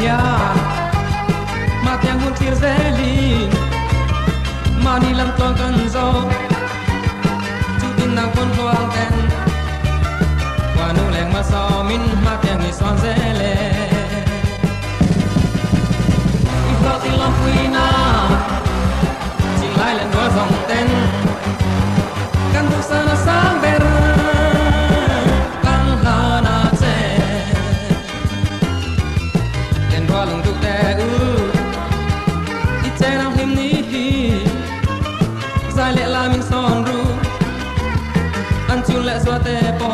Lallianmawia Hmatiang hun thlir zêlin Mahni lam tluangte'n zawh Chutin nang kun tluangte'n Khuanu lêng ma so min Hmatiang hi suan zêlin Hlawhtlin LAWMPUINA Chinh lai lên đua zawngte'n Kan thu sa na sang ber Kan hana che Lên đua lung tuk te I che nang Hringmi Zai lệ la min son ru An chung lệ xua te po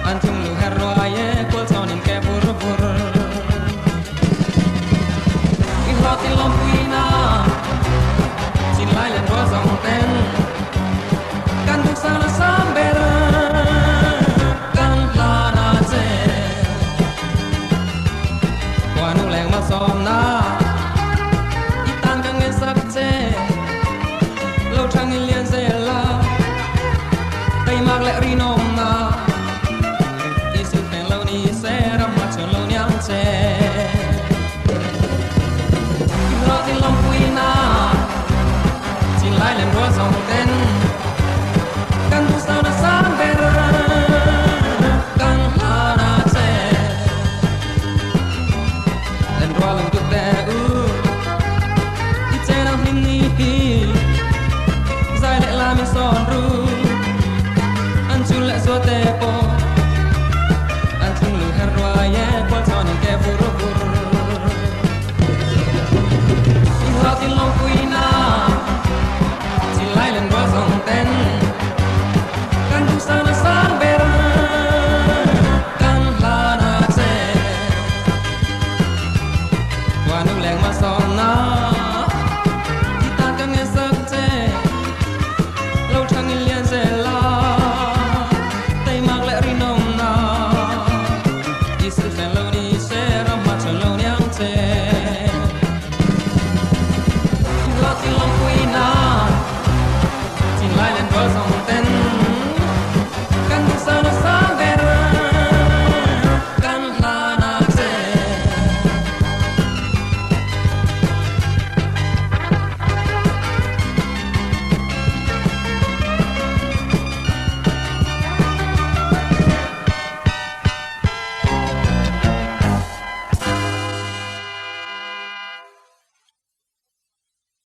An chung lu her roa ye Kol son in ke vur vur Hlawhtlin LAWMPUINA Chinh lai lên đua zawngte'n Kan thu sa na sang ber Kan hana che Khuanu lêng ma som na I tan kan nghe sắc che Lâu trăng in liên vela Tây mạc lệ ri nom na I su phen lâu ni se ram ma chon lâu nhang che Hlawhtlin LAWMPUINA Chinh lai lên đua zawngte'n Kan thu sa